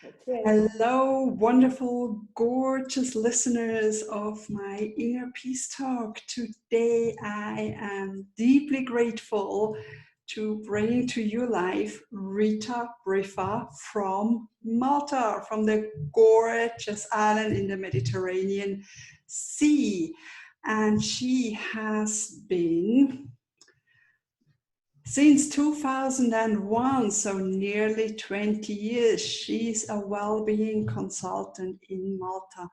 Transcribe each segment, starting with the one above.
Okay. Hello, wonderful, gorgeous listeners of my Inner Peace Talk. Today I am deeply grateful to bring to you live Rita Briffa from Malta, from the gorgeous island in the Mediterranean Sea. And she has been since 2001, so nearly 20 years, she's a well-being consultant in Malta.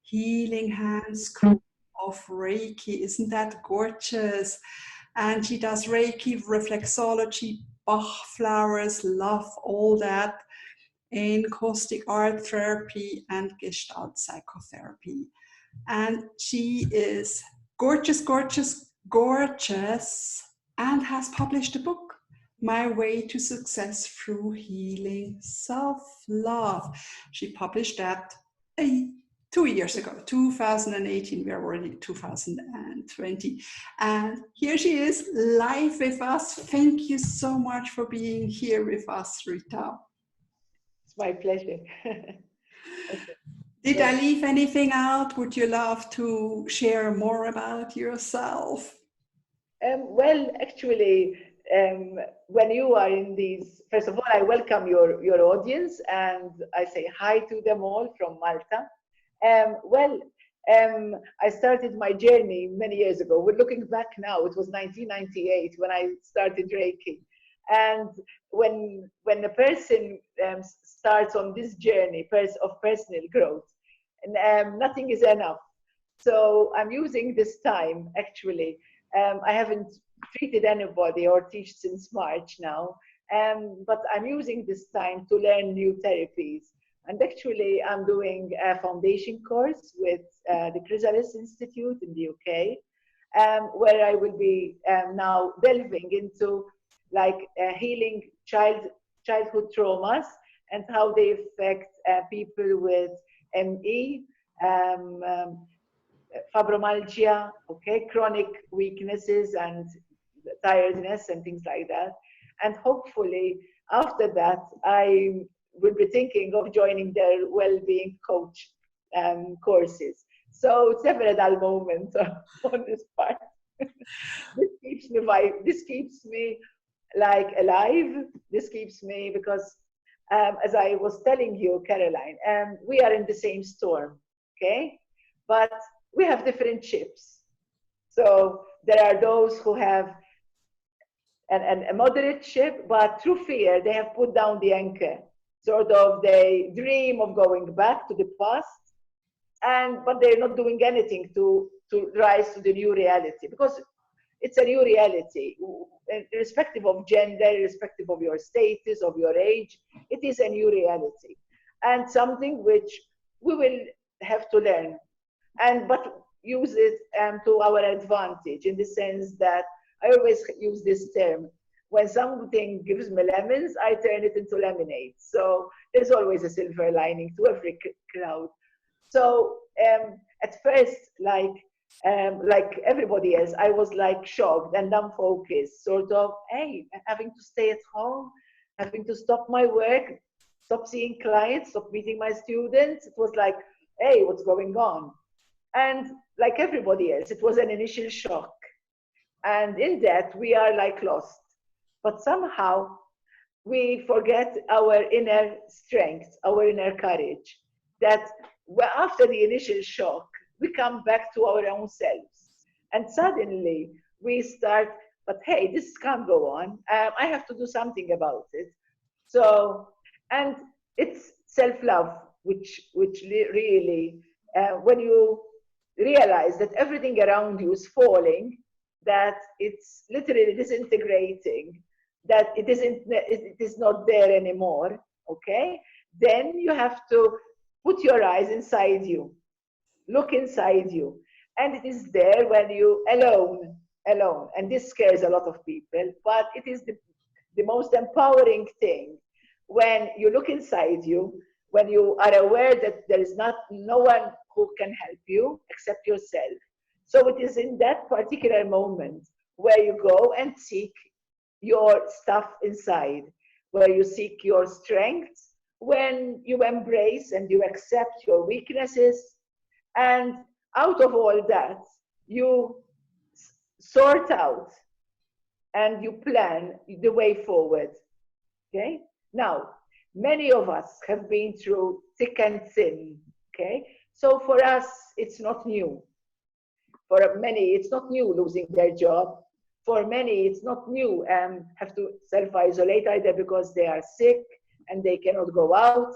Healing hands of Reiki, isn't that gorgeous? And she does Reiki, Reflexology, Bach flowers, love all that, Encaustic art therapy and Gestalt psychotherapy. And she is gorgeous, gorgeous, gorgeous, and has published a book, My Way to Success Through Healing Self-Love. She published that 2 years ago, 2018. We are already 2020. And here she is live with us. Thank you so much for being here with us, Rita. It's my pleasure. Okay. Did I leave anything out? Would you love to share more about yourself? Well, actually, when you are in these, first of all, I welcome your audience and I say hi to them all from Malta. I started my journey many years ago. We're looking back now, it was 1998 when I started Reiki. And when a person starts on this journey of personal growth, nothing is enough. So I'm using this time, actually. I haven't treated anybody or teach since March now, but I'm using this time to learn new therapies. And actually, I'm doing a foundation course with the Chrysalis Institute in the UK, where I will be now delving into like healing childhood traumas and how they affect people with ME, fibromyalgia, okay, chronic weaknesses and tiredness and things like that. And hopefully, after that, I will be thinking of joining their well-being coach courses. So it's never a dull moment on this part. This keeps me like alive. This keeps me because, as I was telling you, Caroline, we are in the same storm, okay? But we have different ships. So there are those who have a moderate ship, but through fear, they have put down the anchor. Sort of, they dream of going back to the past, but they're not doing anything to rise to the new reality, because it's a new reality, irrespective of gender, irrespective of your status, of your age. It is a new reality, and something which we will have to learn, but use it to our advantage, in the sense that I always use this term: when something gives me lemons, I turn it into lemonade. So there's always a silver lining to every cloud. So at first, like everybody else, I was like shocked and unfocused, sort of, hey, having to stay at home, having to stop my work, stop seeing clients, stop meeting my students. It was like, hey, what's going on? And like everybody else, it was an initial shock. And in that, we are like lost. But somehow, we forget our inner strength, our inner courage, that after the initial shock, we come back to our own selves. And suddenly, we start, but hey, this can't go on. I have to do something about it. So, and it's self-love, which really, when you realize that everything around you is falling, that it's literally disintegrating, that it is not there anymore, okay? Then you have to put your eyes inside you, look inside you, and it is there when you alone, and this scares a lot of people, but it is the most empowering thing when you look inside you, when you are aware that there is no one who can help you except yourself. So it is in that particular moment where you go and seek your stuff inside, where you seek your strengths, when you embrace and you accept your weaknesses, and out of all that, you sort out and you plan the way forward. Okay? Now, many of us have been through thick and thin. Okay? So for us, it's not new. For many, it's not new losing their job. For many, it's not new have to self-isolate either because they are sick and they cannot go out.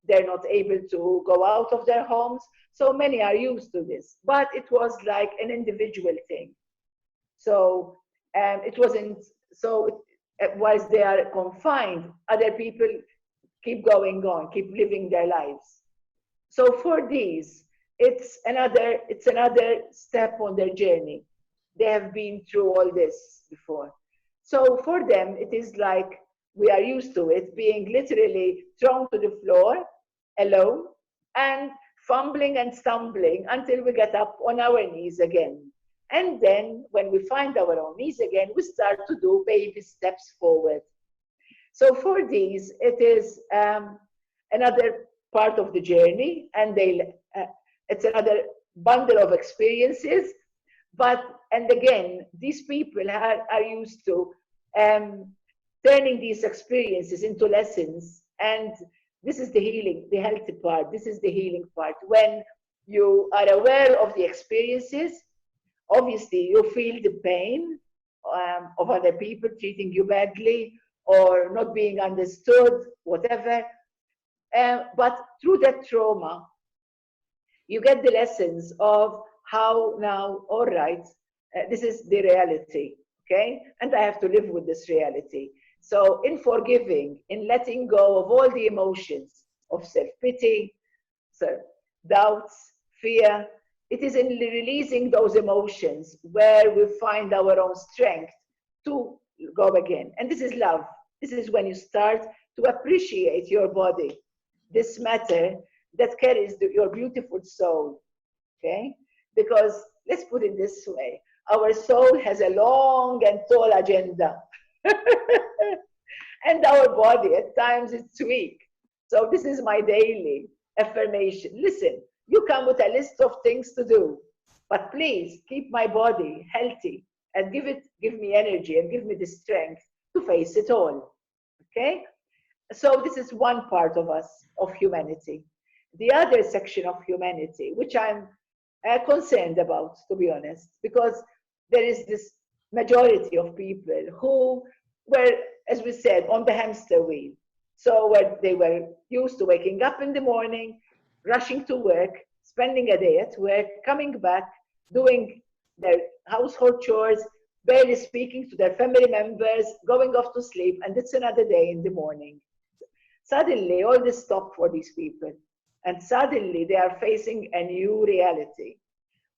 They're not able to go out of their homes. So many are used to this. But it was like an individual thing. So it wasn't, so whilst they are confined, other people keep going on, keep living their lives. So for these, it's another step on their journey. They have been through all this before. So for them, it is like we are used to it, being literally thrown to the floor alone and fumbling and stumbling until we get up on our knees again. And then when we find our own knees again, we start to do baby steps forward. So for these, it is another part of the journey, and it's another bundle of experiences. And again, these people are used to turning these experiences into lessons. And this is the healing, the healthy part. This is the healing part. When you are aware of the experiences, obviously you feel the pain of other people treating you badly or not being understood, whatever. But through that trauma, you get the lessons of how now, all right, this is the reality, okay? And I have to live with this reality. So in forgiving, in letting go of all the emotions of self-pity, doubts, fear, it is in releasing those emotions where we find our own strength to go again. And this is love. This is when you start to appreciate your body, this matter that carries your beautiful soul, okay? Because let's put it this way, our soul has a long and tall agenda. And our body at times it's weak. So this is my daily affirmation. Listen, you come with a list of things to do, but please keep my body healthy and give me energy and give me the strength to face it all. Okay? So this is one part of us, of humanity. The other section of humanity, which I'm concerned about, to be honest, because there is this majority of people who were, as we said, on the hamster wheel. So where they were used to waking up in the morning, rushing to work, spending a day at work, coming back, doing their household chores, barely speaking to their family members, going off to sleep, and it's another day in the morning. Suddenly, all this stopped for these people. And suddenly, they are facing a new reality.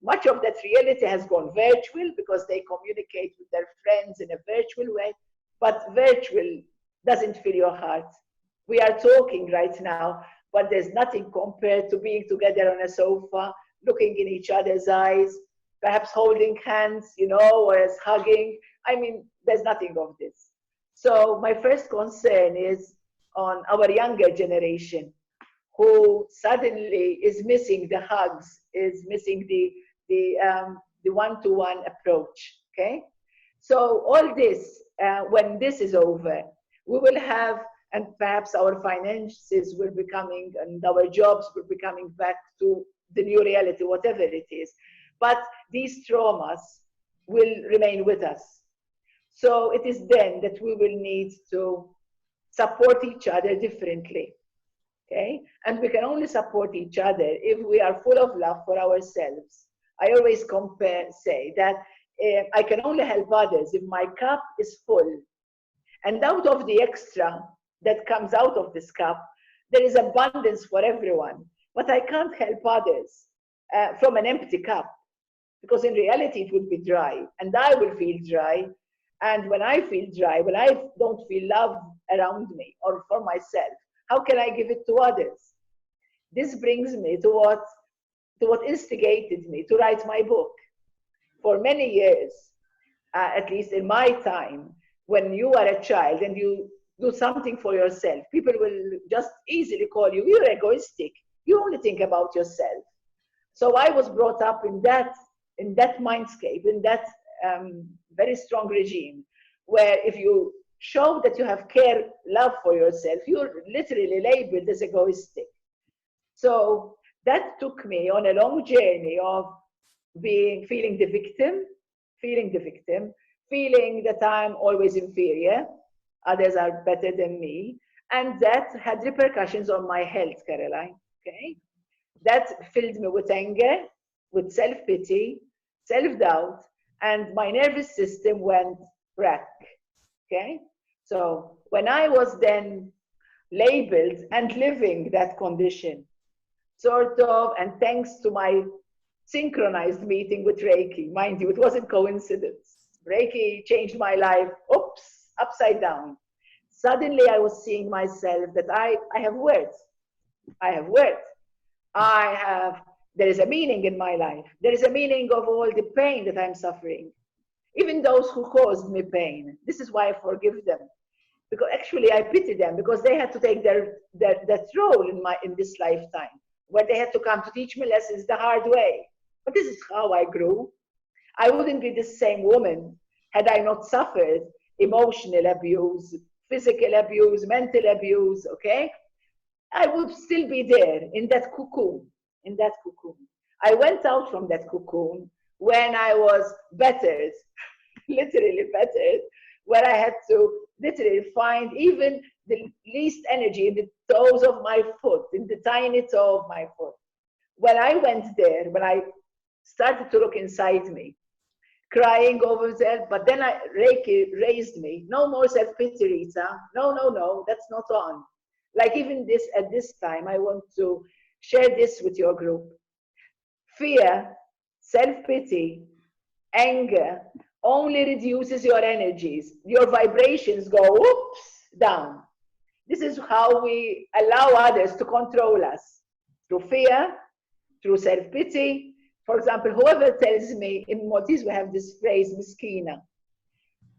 Much of that reality has gone virtual because they communicate with their friends in a virtual way, but virtual doesn't fill your heart. We are talking right now, but there's nothing compared to being together on a sofa, looking in each other's eyes, perhaps holding hands, or as hugging. I mean, there's nothing of this. So my first concern is on our younger generation, who suddenly is missing the hugs, is missing the one-to-one approach, okay? So all this, when this is over, we will have, and perhaps our finances will be coming, and our jobs will be coming back to the new reality, whatever it is. But these traumas will remain with us. So it is then that we will need to support each other differently, okay? And we can only support each other if we are full of love for ourselves. I always say that I can only help others if my cup is full. And out of the extra that comes out of this cup, there is abundance for everyone. But I can't help others from an empty cup, because in reality it would be dry, and I will feel dry. And when I feel dry, when I don't feel love around me or for myself, how can I give it to others? This brings me to what instigated me to write my book. For many years, at least in my time, when you are a child and you do something for yourself. People will just easily call you, you're egoistic. You only think about yourself. So I was brought up in that mindscape, in that very strong regime, where if you show that you have care, love for yourself, you're literally labeled as egoistic. So that took me on a long journey of feeling the victim, feeling that I'm always inferior, others are better than me, and that had repercussions on my health, Caroline. Okay, that filled me with anger, with self-pity, self-doubt, and my nervous system went wreck. Okay, so when I was then labeled and living that condition, sort of, and thanks to my synchronized meeting with Reiki, mind you, it wasn't coincidence. Reiki changed my life, oops, upside down. Suddenly I was seeing myself that I have worth. I have worth. There is a meaning in my life. There is a meaning of all the pain that I'm suffering. Even those who caused me pain. This is why I forgive them. Because actually I pity them, because they had to take that role in this lifetime, where they had to come to teach me lessons the hard way. But this is how I grew. I wouldn't be the same woman had I not suffered emotional abuse, physical abuse, mental abuse, okay? I would still be there in that cocoon, I went out from that cocoon when I was battered, literally battered, where I had to literally find even the least energy in the toes of my foot, in the tiny toe of my foot. When I went there, when I started to look inside me, crying over that, but then Reiki raised me. No more self-pity, Rita. No, that's not on. Like even this, at this time, I want to share this with your group. Fear, self-pity, anger only reduces your energies. Your vibrations go whoops down. This is how we allow others to control us. Through fear, through self-pity. For example, whoever tells me, in Maltese we have this phrase, miskina.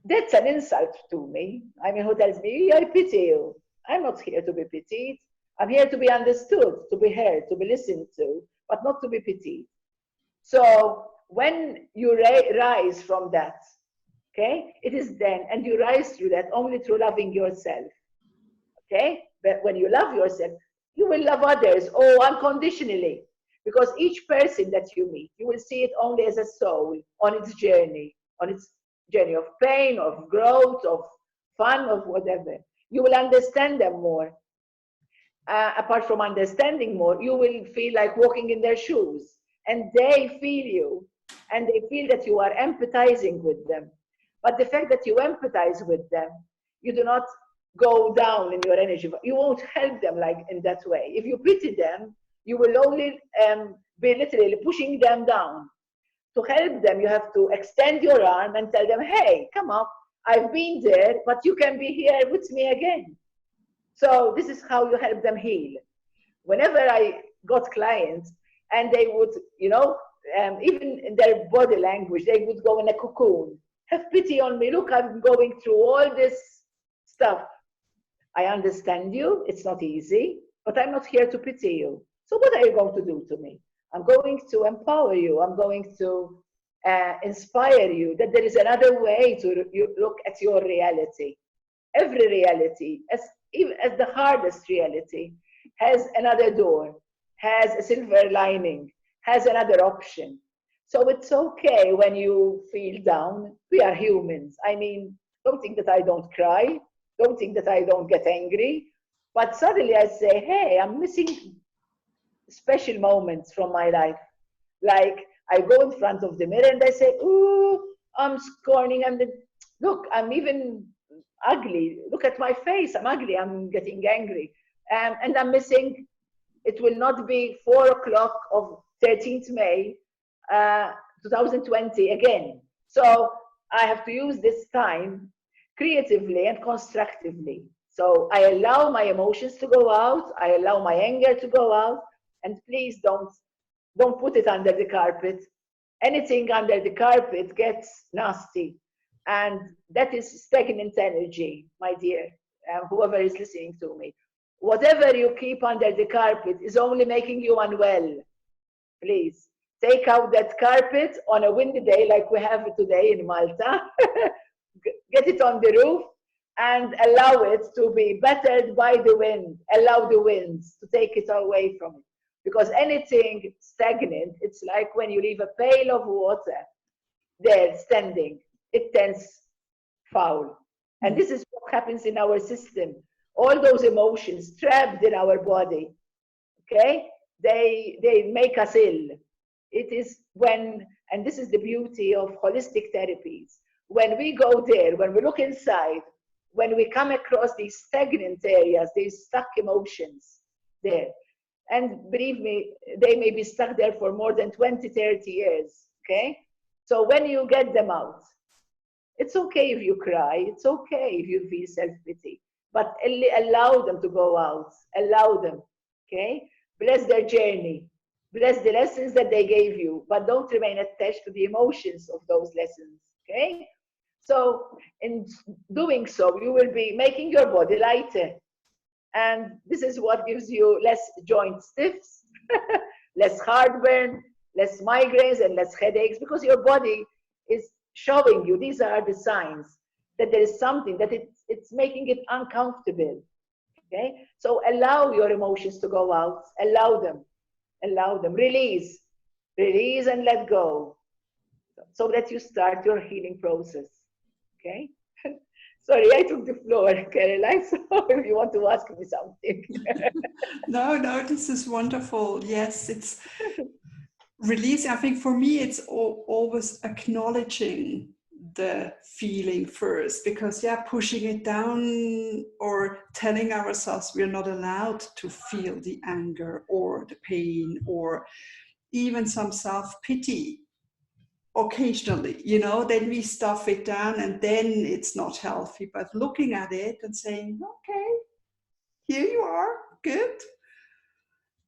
That's an insult to me. I mean, who tells me, I pity you. I'm not here to be pitied. I'm here to be understood, to be heard, to be listened to, but not to be pitied. So when you rise from that, okay, it is then, and you rise through that only through loving yourself, okay? But when you love yourself, you will love others, unconditionally, because each person that you meet, you will see it only as a soul on its journey of pain, of growth, of fun, of whatever. You will understand them more. Apart from understanding more, you will feel like walking in their shoes, and they feel you, and they feel that you are empathizing with them. But the fact that you empathize with them, you do not go down in your energy. You won't help them like in that way. If you pity them, you will only be literally pushing them down. To help them, you have to extend your arm and tell them, hey, come up, I've been there, but you can be here with me again. So this is how you help them heal. Whenever I got clients and they would, even in their body language, they would go in a cocoon. Have pity on me. Look, I'm going through all this stuff. I understand you. It's not easy, but I'm not here to pity you. So what are you going to do to me? I'm going to empower you. I'm going to inspire you that there is another way to look at your reality. Every reality, even as the hardest reality, has another door, has a silver lining, has another option. So it's okay when you feel down. We are humans. I mean, don't think that I don't cry. Don't think that I don't get angry. But suddenly I say, hey, I'm missing special moments from my life. Like I go in front of the mirror and I say, ooh, I'm scorning. Look, I'm even ugly. Look at my face. I'm ugly. I'm getting angry. And I'm missing, it will not be 4 o'clock of 13th May, 2020 again. So I have to use this time creatively and constructively. So I allow my emotions to go out. I allow my anger to go out. And please don't put it under the carpet. Anything under the carpet gets nasty. And that is stagnant energy, my dear. whoever is listening to me, whatever you keep under the carpet is only making you unwell. Please take out that carpet on a windy day like we have today in Malta. Get it on the roof and allow it to be battered by the wind. Allow the winds to take it away from it. Because anything stagnant, it's like when you leave a pail of water there standing, it turns foul. And this is what happens in our system. All those emotions trapped in our body, okay, they make us ill. It is when, and this is the beauty of holistic therapies, when we go there, when we look inside, when we come across these stagnant areas, these stuck emotions there, and believe me, they may be stuck there for more than 20, 30 years, okay? So when you get them out, it's okay if you cry, it's okay if you feel self-pity, but allow them to go out, allow them, okay? Bless their journey, bless the lessons that they gave you, but don't remain attached to the emotions of those lessons, okay? So in doing so, you will be making your body lighter. And this is what gives you less joint stiffs, less heartburn, less migraines, and less headaches, because your body is showing you, these are the signs that there is something, that it's making it uncomfortable, okay? So allow your emotions to go out, allow them, release and let go, so that you start your healing process, okay? Sorry, I took the floor, Caroline, so if you want to ask me something. No, this is wonderful. Yes, it's releasing. I think for me, it's always acknowledging the feeling first, because pushing it down or telling ourselves we're not allowed to feel the anger or the pain or even some self-pity occasionally, then we stuff it down and then it's not healthy. But looking at it and saying, okay, here you are, good,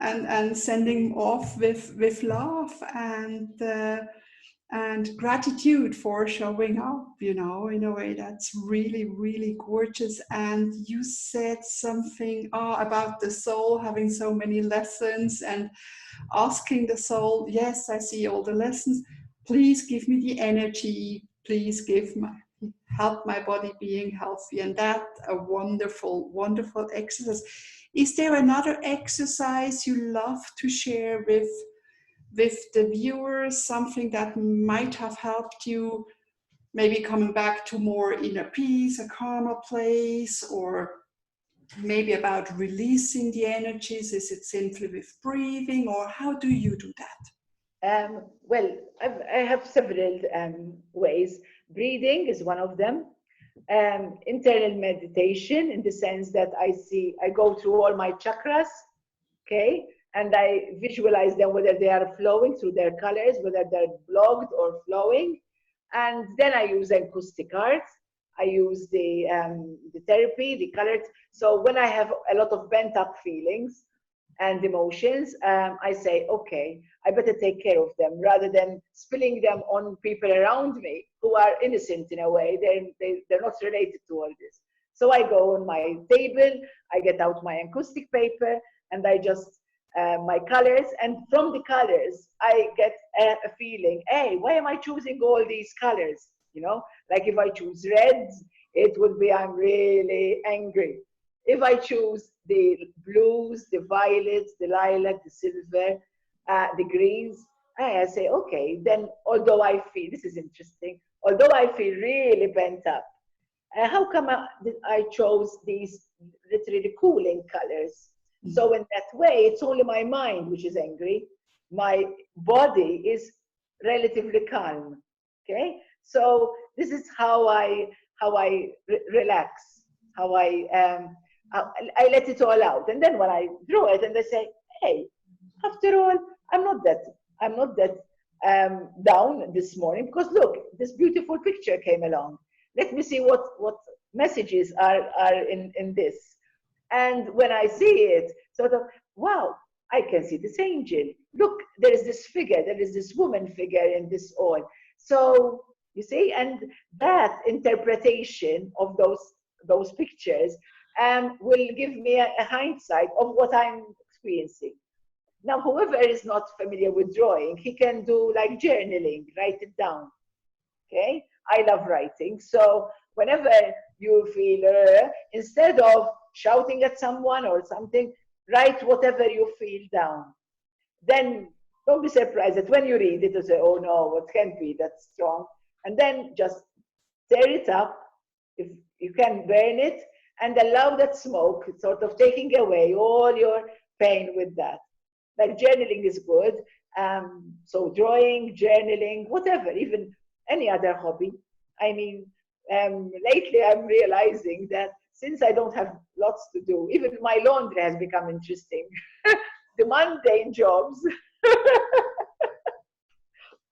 and sending off with love and gratitude for showing up, in a way that's really, really gorgeous. And you said something about the soul having so many lessons and asking the soul, yes, I see all the lessons. Please give me the energy. Please help my body being healthy. And that's a wonderful, wonderful exercise. Is there another exercise you love to share with the viewers, something that might have helped you, maybe coming back to more inner peace, a calmer place, or maybe about releasing the energies? Is it simply with breathing, or how do you do that? Well, I have several ways. Breathing is one of them. Internal meditation, in the sense that I go through all my chakras, okay? And I visualize them, whether they are flowing through their colors, whether they're blocked or flowing. And then I use acoustic art. I use the therapy, the colors. So when I have a lot of pent up feelings and emotions, I say, okay, I better take care of them, rather than spilling them on people around me who are innocent in a way. They're not related to all this. So I go on my table, I get out my acoustic paper, and I just my colors, and from the colors I get a feeling, hey, why am I choosing all these colors? Like if I choose reds, it would be I'm really angry. If I choose the blues, the violets, the lilac, the silver, the greens, I say, okay, then although I feel, this is interesting, although I feel really bent up, how come I chose these literally cooling colors? So in that way, it's only my mind which is angry. My body is relatively calm. Okay, so this is how I relax, how I let it all out, and then when I draw it, and I say, hey, after all, I'm not that down this morning, because look, this beautiful picture came along. Let me see what messages are in this. And when I see it, sort of, wow, I can see this angel. Look, there is this figure, there is this woman figure in this all. So you see, and that interpretation of those pictures will give me a hindsight of what I'm experiencing. Now, whoever is not familiar with drawing, he can do like journaling, write it down. Okay, I love writing. So whenever you feel, instead of shouting at someone or something, write whatever you feel down. Then don't be surprised that when you read it, you say, oh no, it can't be that strong. And then just tear it up, if you can burn it, and allow that smoke, sort of taking away all your pain with that. Like journaling is good. So drawing, journaling, whatever, even any other hobby. I mean, lately I'm realizing that since I don't have lots to do, even my laundry has become interesting. The mundane jobs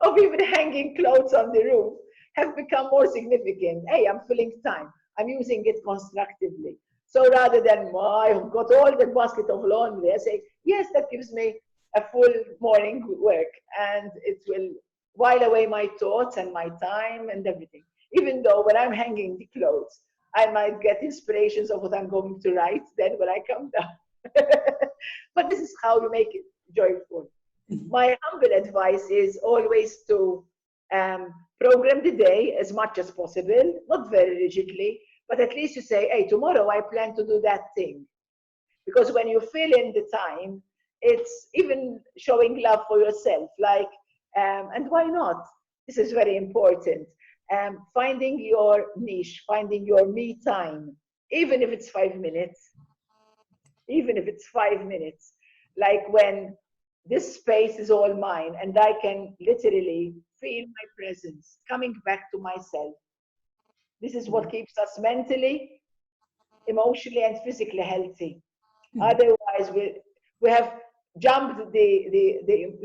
of even hanging clothes on the roof have become more significant. Hey, I'm filling time. I'm using it constructively. So rather than, oh, I've got all the basket of laundry, I say, yes, that gives me a full morning work, and it will while away my thoughts and my time and everything. Even though when I'm hanging the clothes, I might get inspirations of what I'm going to write then when I come down. But this is how you make it joyful. My humble advice is always to program the day as much as possible, not very rigidly, but at least you say, hey, tomorrow I plan to do that thing. Because when you fill in the time, it's even showing love for yourself. Like, and why not? This is very important. Finding your niche, finding your me time, even if it's 5 minutes, even if it's 5 minutes. Like when this space is all mine and I can literally feel my presence coming back to myself. This is what keeps us mentally, emotionally, and physically healthy. Otherwise, we have jumped the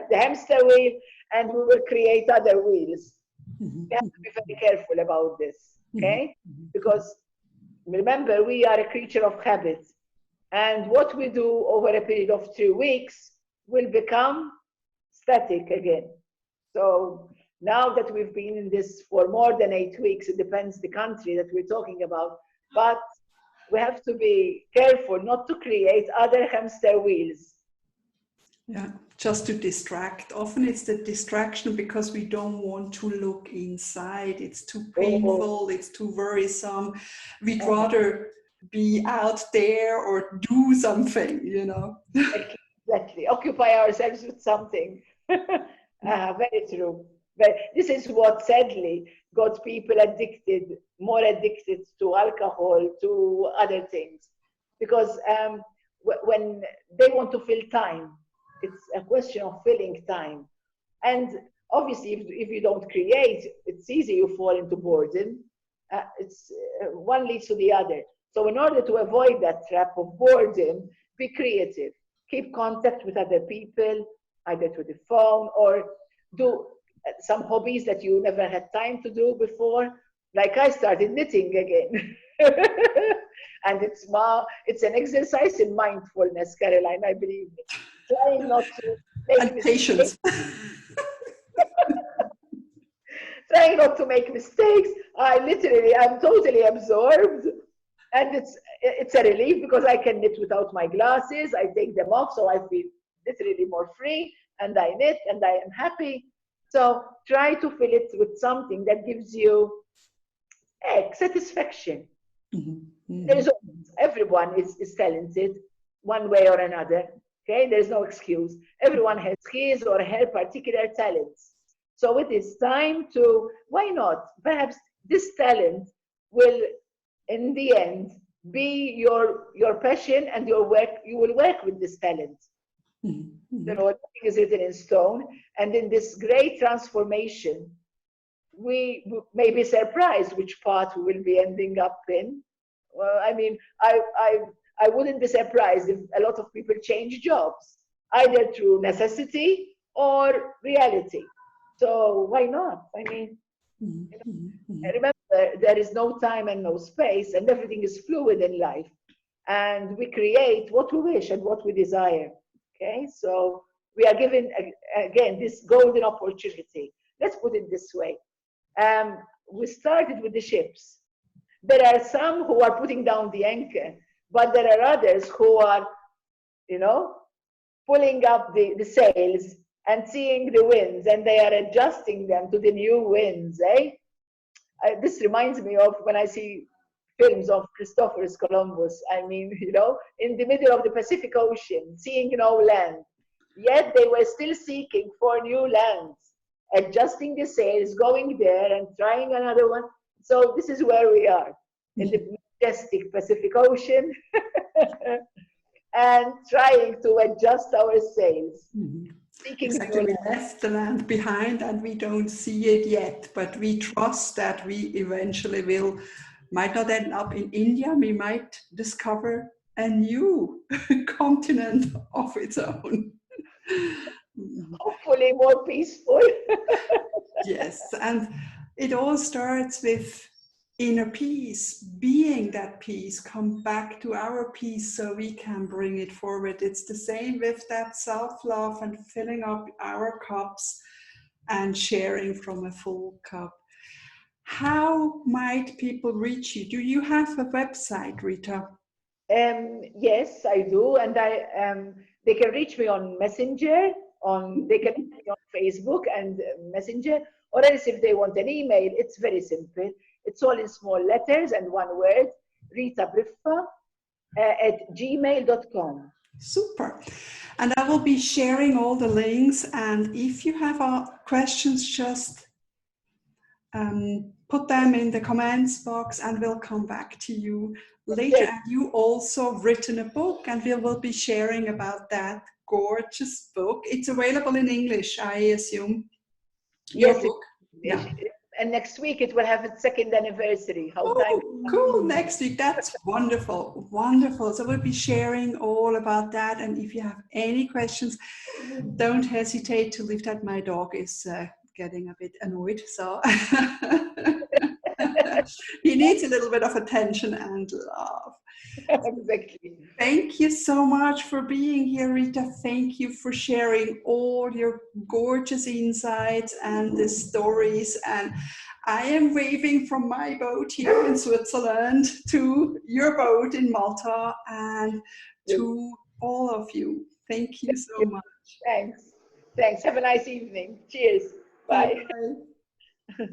the hamster wheel, and we will create other wheels. We have to be very careful about this, okay? Because remember, we are a creature of habit, and what we do over a period of 2 weeks will become static again. So now that we've been in this for more than 8 weeks, it depends the country that we're talking about, but we have to be careful not to create other hamster wheels. Yeah, just to distract. Often it's the distraction because we don't want to look inside. It's too painful, it's too worrisome. We'd rather be out there or do something, you know. Exactly. Occupy ourselves with something. Very true. But this is what sadly got people addicted, more addicted to alcohol, to other things. Because when they want to fill time, it's a question of filling time. And obviously, if you don't create, it's easy you fall into boredom. It's one leads to the other. So in order to avoid that trap of boredom, be creative. Keep contact with other people, either through the phone or do some hobbies that you never had time to do before. Like I started knitting again. And it's an exercise in mindfulness, Caroline, I believe. Trying not to make patience. Trying not to make mistakes. I'm totally absorbed. And it's a relief because I can knit without my glasses. I take them off, so I feel literally more free, and I knit and I am happy. So try to fill it with something that gives you satisfaction. There's everyone is talented one way or another. Okay, there's no excuse. Everyone has his or her particular talents. So it is time to, why not? Perhaps this talent will, in the end, be your passion and your work. You will work with this talent. You know, nothing is written in stone. And in this great transformation, we may be surprised which path we will be ending up in. Well, I mean, I wouldn't be surprised if a lot of people change jobs, either through necessity or reality. So why not? I mean, remember, there is no time and no space, and everything is fluid in life. And we create what we wish and what we desire. Okay, so we are given, again, this golden opportunity. Let's put it this way. We started with the ships. There are some who are putting down the anchor, but there are others who are, you know, pulling up the sails and seeing the winds, and they are adjusting them to the new winds, eh? This reminds me of when I see films of Christopher Columbus. I mean, you know, in the middle of the Pacific Ocean, seeing no land. Yet they were still seeking for new lands, adjusting the sails, going there and trying another one. So this is where we are, in the majestic Pacific Ocean, and trying to adjust our sails. Exactly, we left the land behind and we don't see it yet, but we trust that we eventually will, might not end up in India, we might discover a new continent of its own. Hopefully more peaceful. Yes, and it all starts with inner peace, being that peace, come back to our peace so we can bring it forward. It's the same with that self-love and filling up our cups and sharing from a full cup. How might people reach you? Do you have a website, Rita? Yes, I do, and they can reach me on Messenger. They can reach me on Facebook and Messenger, or else if they want an email, it's very simple. It's all in small letters and one word, RitaBriffa at gmail.com. Super. And I will be sharing all the links. And if you have questions, just put them in the comments box and we'll come back to you later. Yes. And you also written a book, and we will be sharing about that gorgeous book. It's available in English, I assume. Yes. Yeah. And next week it will have its second anniversary. Cool. Next week. That's wonderful. Wonderful. So we'll be sharing all about that. And if you have any questions, don't hesitate to lift that. My dog is getting a bit annoyed. So he needs a little bit of attention and love. Exactly. Thank you so much for being here, Rita. Thank you for sharing all your gorgeous insights and the stories. And I am waving from my boat here in Switzerland to your boat in Malta and to all of you. Thank you so much. Thanks. Have a nice evening. Cheers. Bye. Bye.